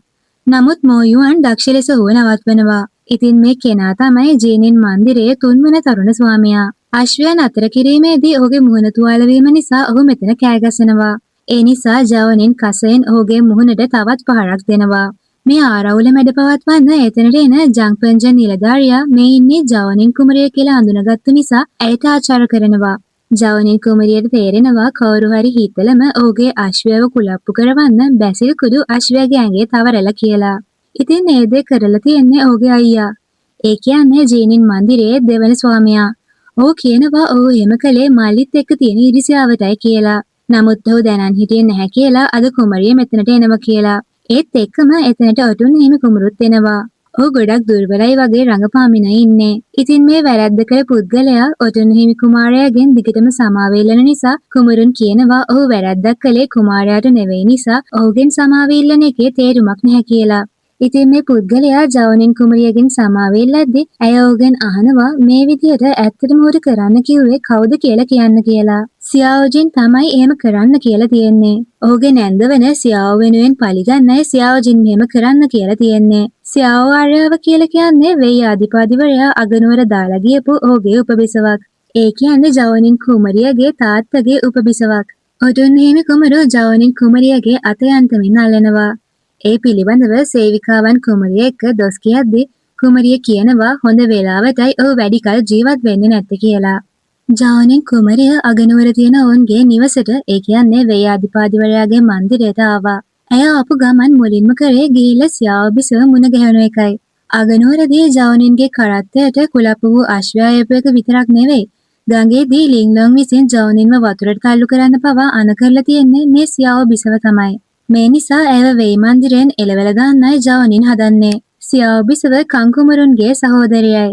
[SPEAKER 1] නමුත් මෝයුවන් දක්ෂ ලෙස ඔහුව නවත්වනවා. ඉතින් මේ කෙනා තමයි ජීනින් මන්දිරයේ තුන්වන තරුණ ස්වාමියා. අශ්වයන් අතර කිරීමේදී ඔහුගේ මුහුණ තුවාල වීම නිසා ඔහු මෙතන කෑ ගසනවා. ඒ නිසා ජවනින් කසයෙන් ඔහුගේ මුහුණට තවත් පහරක් දෙනවා. මේ ආරවුල මැඩ පවත්වන්න එතනට එන ජංපන්ජන් නිලධාරියා මේ ඉන්නේ ජවනින් කුමරිය කියලා හඳුනගත්තු නිසා ඇයට ආචාර කරනවා. ජවනින් කුමරියට තේරෙනවා කවුරු හරි හිතලම ඔහුගේ අශ්වයව කුලප්පු කරවන්න බැසිල් කුඩු අශ්වයාගේ ඇඟේ තවරලා කියලා. ඉතින් මේ දේ කරලා තියෙන්නේ ඔහුගේ අයියා. ඒ කියන්නේ ජීනින් මන්දිරයේ දෙවන ස්වාමියා. ඔහු කියනවා ඔහු එහෙම කළේ මල්ලිත් එක්ක තියෙන ඉරිසියාවටයි කියලා. නමුත් ඔහු දැනන් හිටියේ නැහැ කියලා අද කුමරිය මෙතනට එනවා කියලා. ඒත් එක්කම එතනට ඔටුන්න හිමි කුමරුත් එනවා. ඔහු ගොඩක් දුර්වලයි වගේ රඟපාමින ඉන්නේ. ඉතින් මේ වැරැද්ද කළ පුද්ගලයා ඔටුන්න හිමි කුමාරයාගෙන් දිගටම සමාව ඉල්ලන නිසා කුමරුන් කියනවා ඔහු වැරැද්දක් කළේ කුමාරයාට නෙවෙයි නිසා ඔහුගෙන් සමාව ඉල්ලන එකේ තේරුමක් නැහැ කියලා. ඉතින් මේ පුද්ගලයා ජවනින් කුමරියගෙන් සමාව ඉල්ලද්දී ඇය ඔහුගෙන් අහනවා මේ විදියට ඇත්තටම ඔහුට කරන්න කිව්වේ කවුද කියලා කියන්න කියලා. සියාओजिन තමයි එහෙම කරන්න කියලා තියෙන්නේ. ඔහුගේ නැන්ද වෙන සියාओ වෙනුවෙන් පලිගන්නයි සියාओजिन මෙහෙම කරන්න කියලා තියෙන්නේ. සියාවෝ ආර්යාව කියලා කියන්නේ වෙයි ආදිපාදිවරයා අගනුවර දාලා ගියපු ඔහුගේ උපබිසවක්. ඒ කියන්නේ ජවනින් කුමරියගේ තාත්තගේ උපබිසවක්. ඔටුන් හිමි කුමරු ජවනින් කුමරියගේ අත යන්තමින් අල්ලනවා. ඒ පිළිබඳව සේවිකාවන් කුමරිය එක්ක දොස් කියද්දී කුමරිය කියනවා හොඳ වෙලාවටයි ඔහු වැඩි කල ජීවත් වෙන්නේ නැත්තේ කියලා. ජවනින් කුමරිය අගනුවර තියෙන ඔවුන්ගේ නිවසට ඒ කියන්නේ වෙයි ආදිපාදිවරයාගේ මන්දිරයට ආවා. ඇය ආපු ගමන් මුලින්ම කරේ ගිහිල්ලා සියාව බිසව මුණ ගැහෙන එකයි. අගනුවරදී ජවනින්ගේ කරත්තයට කුලප්පු වූ අශ්වයායපු එක විතරක් නෙවෙයි. ගඟේදී ලිංලොන් විසින් ජවනින්ව වතුරට තල්ලු කරන්න පවා අණ කරලා තියෙන්නේ මේ සියාව බිසව තමයි. මේ නිසා ඇයව වෙයි මන්දිරයෙන් එළවලා දාන්නයි ජවනින් හදන්නේ. සියාව බිසව කංකුමරුන්ගේ සහෝදරයයි.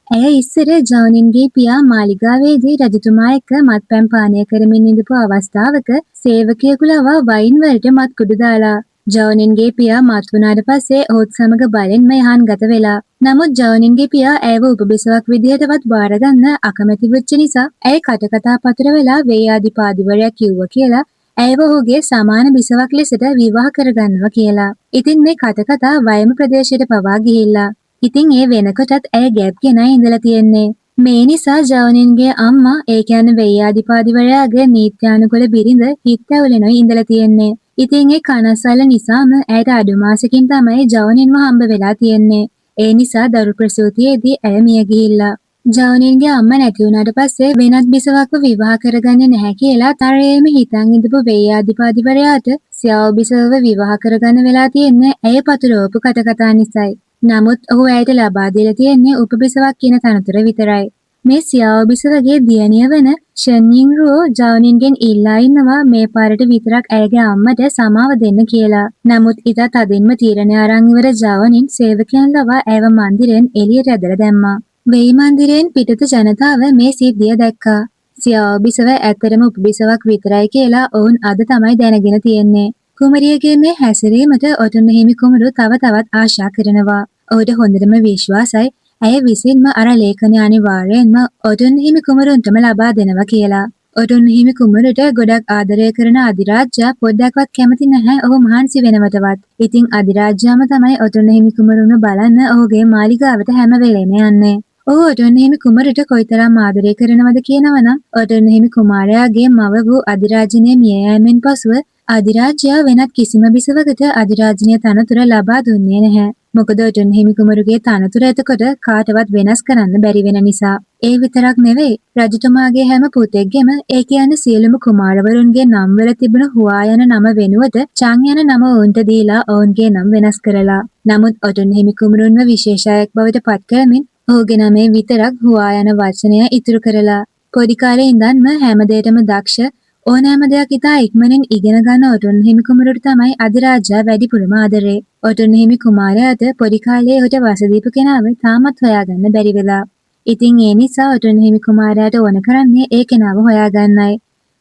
[SPEAKER 1] ඇය ඉස්සර ජවනින්ගේ පියා මාලිගාවේදී රජතුමා එක්ක මත්පැන් පානය කරමින් ඉඳපු අවස්ථාවක සේවකයෙකු ලවා වයින් වලට මත් කුඩු දාලා. ජවනින්ගේ පියා මත් වුණාට පස්සේ ඔහුත් සමග බලෙන්ම යහන් ගත වෙලා. නමුත් ජවනින්ගේ පියා ඇයව උපබිසවක් විදිහටවත් බාරගන්න අකමැති වෙච්ච නිසා ඇය කටකතා පතර වෙලා වෙයි ආදිපාදිවරයා කිව්වා කියලා ඇයව ඔහුගේ සමාන බිසවක් ලෙසට විවාහ කරගන්නවා කියලා. ඉතින් මේ කටකතා වයම ප්‍රදේශයට පවා ගිහිල්ලා. ඉතින් ඒ වෙනකොටත් ඇය ගැබ් ගෙනයි ඉඳලා තියෙන්නේ. මේ නිසා ජවනින්ගේ අම්මා ඒ කියන්නේ වෙයි ආදිපාදිවරයාගේ නීත්‍යානුකූල බිරිඳ හිත ඇවුලෙනයි ඉඳලා තියෙන්නේ. ඉතින් ඒ කනස්සල්ල නිසාම ඇයට අඩු මාසෙකින් තමයි ජවනින්ව හම්බ වෙලා තියෙන්නේ. ඒ නිසා දරු ප්‍රසූතියේදී ඇය මිය ගිහිල්ලා. ජවනින්ගේ අම්මා නැති වුණාට පස්සේ වෙනත් බිසවක්ව විවාහ කරගන්නේ නැහැ කියලා තරයේම හිතන් ඉඳපු වෙයි ආදිපාදිවරයාට සියාව බිසවව විවාහ කරගන්න වෙලා තියෙන්නේ ඇය පතුරවපු කටකතා නිසායි. නමුත් ඔහු ඇයට ලබා දීලා තියෙන්නේ උපබිසවක් කියන තනතුර විතරයි. මේ සියාව බිසවගේ දියණිය වන ෂන්යින් රෝ ජවනින්ගෙන් ඉල්ලා ඉන්නවා මේ පාරට විතරක් ඇයගේ අම්මට සමාව දෙන්න කියලා. නමුත් ඉතා තදින්ම තීරණය අරන් ඉවර ජවනින් සේවකයන් ලවා ඇයව මන්දිරයෙන් එළියට ඇදලා දැම්මා. වෙයි මන්දිරයෙන් පිටත ජනතාව මේ සිද්ධිය දැක්කා. සියාව බිසව ඇත්තටම උපබිසවක් විතරයි කියලා ඔවුන් අද තමයි දැනගෙන තියෙන්නේ. කුමරියගේ මේ හැසිරීමට ඔටුන්න හිමි කුමරු තව තවත් ආශා කරනවා. ඔහුට හොඳටම විශ්වාසයි ඇය විසින්ම අර ලේඛනය අනිවාර්යයෙන්ම ඔටුන්න හිමි කුමරුන්ටම ලබා දෙනවා කියලා. ඔටුන්න හිමි කුමරුට ගොඩක් ආදරය කරන අධිරාජ්‍යා පොඩ්ඩක්වත් කැමති නැහැ ඔහු මහන්සි වෙනවටවත්. ඉතින් අධිරාජ්‍යාම තමයි ඔටුන්න හිමි කුමරුන්ව බලන්න ඔහුගේ මාලිගාවට හැම වෙලේම යන්නේ. ඔහු ඔටුන්න හිමි කුමරුට කොයිතරම් ආදරය කරනවද කියනවනම් ඔටුන්න හිමි කුමාරයාගේ මව වූ අධිරාජිනිය මිය යෑමෙන් පසුව අධිරාජ්‍යයා වෙනත් කිසිම බිසවකට අධිරාජනීය තනතුර ලබා දුන්නේ නැහැ. මොකද ඔටුන්න හිමි කුමරුගේ තනතුර එතකොට කාටවත් වෙනස් කරන්න බැරි වෙන නිසා. ඒ විතරක් නෙවෙයි රජතුමාගේ හැම පුතෙක්ගෙම ඒ කියන්නේ සියලුම කුමාරවරුන්ගේ නම් වල තිබුණු හුවා යන නම වෙනුවට චං යන නම ඔවුන්ට දීලා ඔවුන්ගේ නම් වෙනස් කරලා. නමුත් ඔටුන්න හිමි කුමරුන්ව විශේෂයක් බවට පත් කරමින් ඔහුගේ නමේ විතරක් හුවා යන වචනය ඉතුරු කරලා. පොඩි කාලේ ඉඳන්ම හැමදේටම දක්ෂ ඕනෑම දෙයක් ඉතා ඉක්මනින් ඉගෙන ගන්න ඔටුන්න හිමි කුමරුට තමයි අධිරාජ්‍යා වැඩිපුරම ආදරේ. ඔටුන්න හිමි කුමාරයාට පොඩි කාලේ ඔහුට වස දීපු කෙනාව තාමත් හොයාගන්න බැරි වෙලා. ඉතින් ඒ නිසා ඔටුන්න හිමි කුමාරයාට ඕන කරන්නේ ඒ කෙනාව හොයාගන්නයි.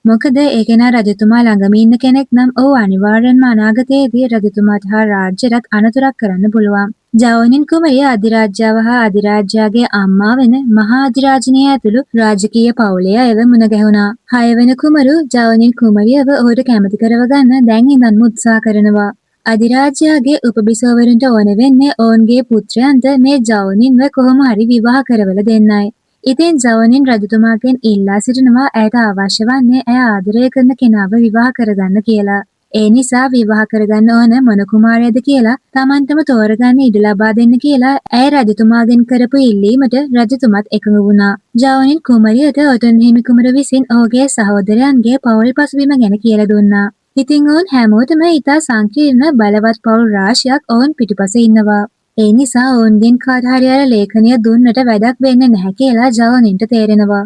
[SPEAKER 1] මොකද ඒ කෙනා රජතුමා ළඟම ඉන්න කෙනෙක් නම් ඔහු අනිවාර්යෙන්ම අනාගතයේදී රජතුමාට හා රාජ්‍යයට අනතුරක් කරන්න පුළුවන්. ජවනින් කුමරිය අධිරාජ්‍යාව හා අධිරාජ්‍යාගේ අම්මා වෙන මහා අධිරාජනීය ඇතුළු රාජකීය පවුලේ අයව මුණ ගැහුණා. 6 වෙනි කුමරු ජවනින් කුමරියව ඔහුට කැමති කරවගන්න දැන් ඉඳන්ම උත්සාහ කරනවා. අධිරාජ්‍යයාගේ උපබිසවවරුන්ට ඕන වෙන්නේ ඔවුන්ගේ පුත්‍රයන්ට මේ ජවනින්ව කොහොම හරි විවාහ කරවල දෙන්නයි. ඉතින් ජවනින් රජතුමාගෙන් ඉල්ලා සිටිනවා ඇයට අවශ්‍ය වන්නේ ඇය ආදරය කරන කෙනාව විවාහ කරගන්න කියලා. ඒ නිසා විවාහ කරගන්න ඕන මොන කුමාරයද කියලා Tamanටම තෝරගන්න ඉඩ ලබා දෙන්න කියලා ඇය රජතුමාගෙන් කරපු ඉල්ලීමට රජතුමත් එකඟ වුණා. ජවනින් කුමරියට ඔටුන්න හිමි කුමරු විසින් ඔහුගේ සහෝදරයන්ගේ පවුල් පසුබිම ගැන කියලා දුන්නා. ඉතින් ඔවුන් හැමෝටම ඉතා සංකීර්ණ බලවත් පවුල් රාශියක් ඔවුන් පිටුපස ඉන්නවා. ඒ නිසා ඔවුන්ගෙන් කාට හරි අර ලේඛනය දුන්නට වැඩක් වෙන්නේ නැහැ කියලා ජවනින්ට තේරෙනවා.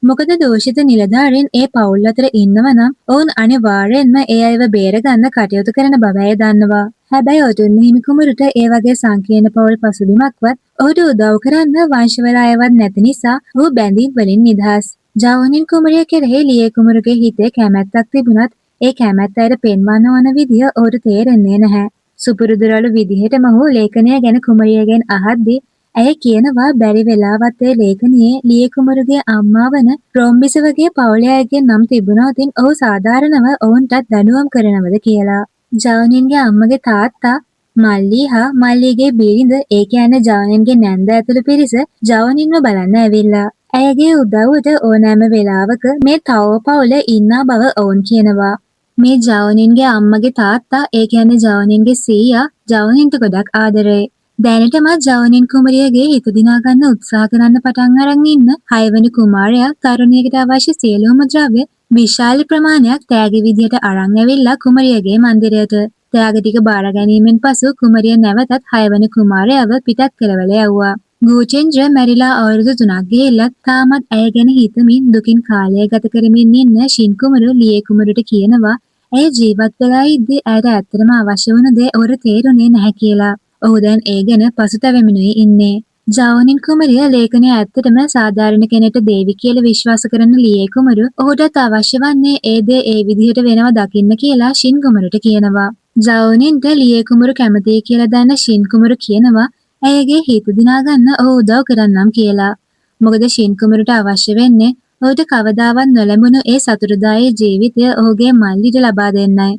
[SPEAKER 1] මොකද දෝෂිත නිලධාරීන් ඒ පවුල් අතර ඉන්නවා නම් ඔවුන් අනිවාර්යෙන්ම ඒ අයව බේරගන්න කටයුතු කරන බව ඇය දන්නවා. හැබැයි ඔටුන්න හිමි කුමරුට ඒ වගේ සංකීර්ණ පවුල් පසුබිමක්වත් ඔහුට උදව් කරන්න වංශවල අයවත් නැති නිසා ඔහු බැඳීම් වලින් නිදහස්. ජවනින් කුමරිය කෙරෙහි ලියේ කුමරුගේ හිතේ කැමැත්තක් තිබුණත් ඒ කැමැත්ත අයට පෙන්වන්න ඕන විදිය ඔහුට තේරෙන්නේ නැහැ. සුපුරුදුරලු විදිහටම ඔහු ලේඛනය ගැන කුමරියගෙන් අහද්දී ඇය කියනවා බැරි වෙලාවත් ඒ ලේඛනයේ ලියේ කුමරුගේ අම්මා වන රොම්බිසවගේ පවුලේ අයගේ නම් තිබුණොත් ඔහු සාධාරණව ඔවුන්ටත් දඬුවම් කරනවද කියලා. ජවනින්ගේ අම්මගේ තාත්තා මල්ලී හා මල්ලීගේ බිරිඳ ඒ කියන්නේ ජවනින්ගේ නැන්ද ඇතුළු පිරිස ජවනින්ව බලන්න ඇවිල්ලා. ඇයගේ උදව්වට ඕනෑම වෙලාවක මේ තවෝ පවුල ඉන්නා බව ඔවුන් කියනවා. මේ ජවනින්ගේ අම්මගේ තාත්තා ඒ කියන්නේ ජවනින්ගේ සීයා ජවනින්ට ගොඩක් ආදරේ. දැනටමත් ජවනින් කුමරියගේ හිත දිනා ගන්න උත්සාහ කරන්න පටන් අරන් ඉන්න 6 වෙනි කුමාරයා තරුණියකට අවශ්‍ය සියලුම ද්‍රව්‍ය විශාල ප්‍රමාණයක් තෑගි විදියට අරන් ඇවිල්ලා කුමරියගේ මන්දිරයට. ත්‍යාග ටික බාර ගැනීමෙන් පසු කුමරිය නැවතත් 6 වෙනි කුමාරයාව පිටත් කරවල යවුවා. ගෝචෙන්ද්‍ර මැරිලා අවුරුදු 3ක් ගිහිල්ලත් තාමත් ඇය ගැන හිතමින් දුකින් කාලය ගත කරමින් ඉන්න ෂින් කුමරු ලියේ කුමරුට කියනවා ඇය ජීවත් වෙලා ඉද්දී ඇයට ඇත්තටම අවශ්‍ය වුණ දේ ඔහුට තේරුනේ නැහැ කියලා. ඔහු දැන් ඒ ගැන පසුතැවෙමිනුයි ඉන්නේ. ජවනින් කුමරිය ලේඛනය ඇත්තටම සාධාරණ කෙනෙක්ට දේවි කියලා විශ්වාස කරන ලියේ කුමරු ඔහුටත් අවශ්‍ය වන්නේ ඒ දේ ඒ විදිහට වෙනවා දකින්න කියලා ෂින් කුමරුට කියනවා. ජවනින්ට ලියේ කුමරු කැමතියි කියලා දන්න ෂින් කුමරු කියනවා ඇයගේ හිත දිනා ගන්න ඔහු උදව් කරන්නම් කියලා. මොකද ෂින් කුමරුට අවශ්‍ය වෙන්නේ ඔහුට කවදාවත් නොලැබුණු ඒ සතුටුදායී ජීවිතය ඔහුගේ මල්ලිට ලබා දෙන්නයි.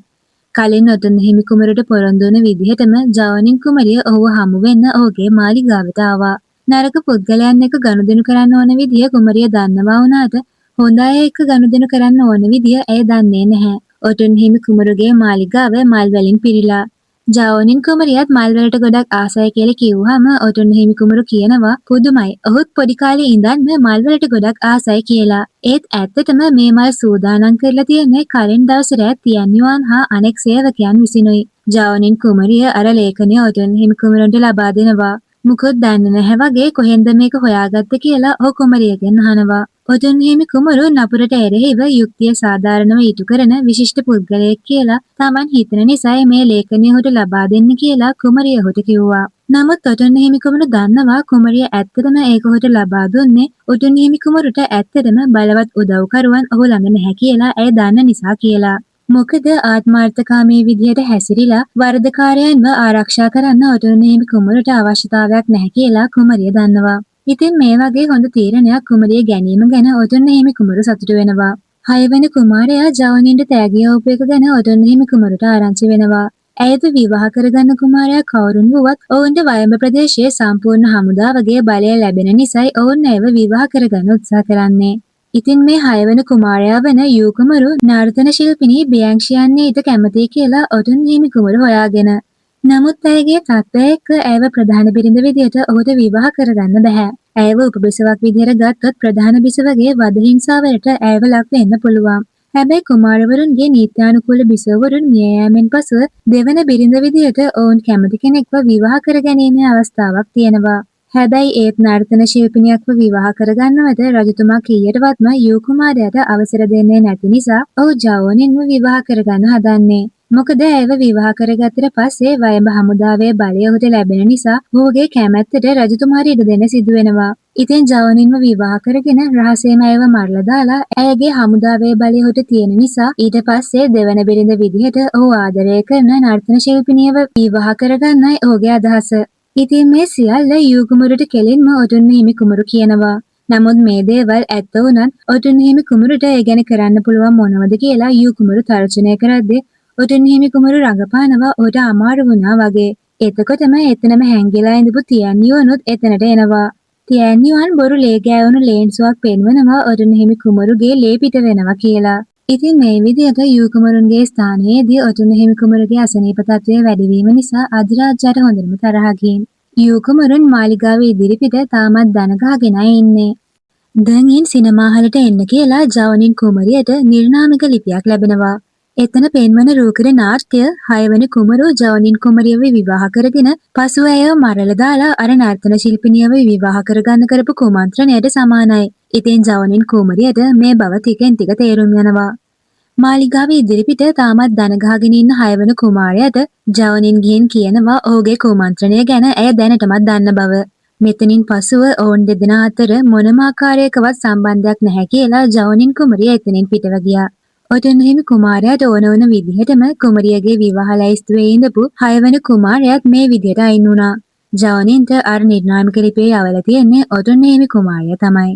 [SPEAKER 1] කලින් ඔතන හිමි කුමරුට පොරොන්දු වුණ විදිහටම ජවනින් කුමරිය ඔහුව හමු වෙන්න ඔහුගේ මාලිගාවට ආවා. නරක පුද්ගලයන් එක්ක ගනුදෙනු කරන්න ඕන විදිය කුමරිය දන්නවා වුණාට හොඳ අය එක්ක ගනුදෙනු කරන්න ඕන විදිය ඇය දන්නේ නැහැ. ඔටුන් හිමි කුමරුගේ මාලිගාව මල් වලින් පිරීලා. ජවනින් කුමරියත් මල් වලට ගොඩක් ආසයි කියලා කිව්වහම ඔටුන් හිමි කුමරු කියනවා පුදුමයි. ඔහුත් පොඩි කාලේ ඉඳන්ම මල් වලට ගොඩක් ආසයි කියලා. ඒත් ඇත්තටම මේ මල් සූදානම් කරලා තියෙන්නේ කලින් දවසේ තියන්නිවාන් හා අනෙක් සේවකයන් විසිනුයි. ජවනින් කුමරිය අර ලේඛනය ඔටුන් හිමි කුමරුන්ට ලබා දෙනවා. මුකුත් දන්නේ නැහැ වගේ කොහෙන්ද මේක හොයාගත්තේ කියලා ඔහු කුමරියගෙන් අහනවා. ඔටුන් හිමි කුමරු නපුරට එරෙහිව යුක්තිය සාධාරණව ඉටු කරන විශිෂ්ට පුද්ගලයෙක් කියලා Taman හිතන නිසායි මේ ලේඛනය ඔහුට ලබා දෙන්න කියලා කුමරිය ඔහුට කිව්වා. නමුත් ඔටුන් හිමි කුමරු දන්නවා කුමරිය ඇත්තටම ඒක ඔහුට ලබා දුන්නේ ඔටුන් හිමි කුමරුට ඇත්තටම බලවත් උදව්කරුවන් ඔහු ළඟ නැහැ කියලා ඇය දන්න නිසා කියලා. මොකද ආත්මාර්ථකාමී විදියට හැසිරිලා වරදකාරයන්ව ආරක්ෂා කරන්න ඔටුන් හිමි කුමරුට අවශ්‍යතාවයක් නැහැ කියලා කුමරිය දන්නවා. ඉතින් මේ වගේ හොඳ තීරණයක් කුමරිය ගැනීම ගැන ඔටුන් හිමි කුමරු සතුටු වෙනවා. 6 වෙනි කුමාරයා ජවනින්ට තෑගි යවපු එක ගැන ඔටුන් හිමි කුමරුට ආරංචි වෙනවා. ඇයව විවාහ කරගන්න කුමාරයා කවුරුන් වුවත් ඔවුන්ට වයඹ ප්‍රදේශයේ සම්පූර්ණ හමුදාවගේ බලය ලැබෙන නිසායි ඔවුන් ඇයව විවාහ කරගන්න උත්සාහ කරන්නේ. ඉතින් මේ 6 වෙනි කුමාරයා වන යූ කුමරු නර්තන ශිල්පිනී බියැන්ක්ෂි යන්නේ ඊට කැමතියි කියලා ඔටුන් හිමි කුමරු හොයාගෙන. නමුත් ඇයගේ තත්ත්වය එක්ක ඇයව ප්‍රධාන බිරිඳ විදියට ඔහුට විවාහ කරගන්න බැහැ. ඇයව උපබිසවක් විදියට ගත්තොත් ප්‍රධාන බිසවගේ වද හිංසාවලට ඇයව ලක් වෙන්න පුළුවන්. හැබැයි කුමාරවරුන්ගේ නීත්‍යානුකූල බිසවවරුන් මිය යාමෙන් පසුව දෙවන බිරිඳ විදියට ඔවුන් කැමති කෙනෙක්ව විවාහ කරගැනීමේ අවස්ථාවක් තියෙනවා. හැබැයි ඒත් නර්තන ශිල්පිනියක්ව විවාහ කරගන්නවට රජතුමා කීයටවත්ම යූ කුමාරයාට අවසර දෙන්නේ නැති නිසා ඔහු ජවනින්ව විවාහ කරගන්න හදන්නේ. මොකද ඇයව විවාහ කරගත්තට පස්සේ වයඹ හමුදාවේ බලය ඔහුට ලැබෙන නිසා ඔහුගේ කැමැත්තට රජතුමාට ඉඩ දෙන්න සිදු වෙනවා. ඉතින් ජවනින්ව විවාහ කරගෙන රහසේම ඇයව මරලා දාලා ඇයගේ හමුදාවේ බලය ඔහුට තියෙන නිසා ඊට පස්සේ දෙවන බිරිඳ විදිහට ඔහු ආදරය කරන නර්තන ශිල්පිනියව විවාහ කරගන්නයි ඔහුගේ අදහස. ඉතින් මේ සියල්ල යූ කුමරුට කෙලින්ම ඔටුන් හිමි කුමරු කියනවා. නමුත් මේ දේවල් ඇත්ත වුණත් ඔටුන් හිමි කුමරුට ඒ ගැන කරන්න පුළුවන් මොනවද කියලා යූ කුමරු තර්ජනය කරද්දී ඔටුන් හිමි කුමරු රඟපානවා ඔහුට අමාරු වුණා වගේ. එතකොටම එතනම හැංගිලා ඉඳපු තියන්නිවනුත් එතනට එනවා. තියන්නිවන් බොරු ලේ ගෑවුණු ලේන්සුවක් පෙන්වනවා ඔටුන් හිමි කුමරුගේ ලේ පිට වෙනවා කියලා. ඉතින් මේ විදිහට යූ කුමරුන්ගේ ස්ථානයේදී ඔටුන් හිමි කුමරුගේ අසනීප තත්ත්වය වැඩිවීම නිසා අධිරාජ්‍යයට හොඳටම තරහ ගින්. යූ කුමරුන් මාලිගාවේ ඉදිරිපිට තාමත් දන ගහගෙනයි ඉන්නේ. දැන් ඉන් සිනමාහලට එන්න කියලා ජවනින් කුමරියට නිර්නාමික ලිපියක් ලැබෙනවා. එතන පෙන්වන රූකඩ නාට්‍ය 6 වෙනි කුමරු ජවනින් කුමරියව විවාහ කරගෙන පසුව ඇයව මරලා දාලා අර නර්තන ශිල්පිනියව විවාහ කරගන්න කරපු කුමන්ත්‍රණයට සමානයි. ඉතින් ජවනින් කුමරියට මේ බව ටිකෙන් ටික තේරුම් යනවා. මාලිගාවේ ඉදිරිපිට තාමත් දන ගහගෙන ඉන්න 6 වෙනි කුමාරයාට ජවනින් ගිහින් කියනවා ඔහුගේ කුමන්ත්‍රණය ගැන ඇය දැනටමත් දන්න බව. මෙතනින් පසුව ඔවුන් දෙදෙනා අතර මොනම ආකාරයකවත් සම්බන්ධයක් නැහැ කියලා ජවනින් කුමරිය එතනින් පිටව ගියා. ඔටුන් හිමි කුමාරයාට ඕන වුණ විදිහටම කුමරියගේ විවාහ ලැයිස්තුවේ ඉඳපු 6 වෙනි කුමාරයාත් මේ විදිහට අයින් වුණා. ජවනින්ට අර නිර්නාමික ලිපියේ යවලා තියෙන්නේ ඔටුන් හිමි කුමාරයා තමයි.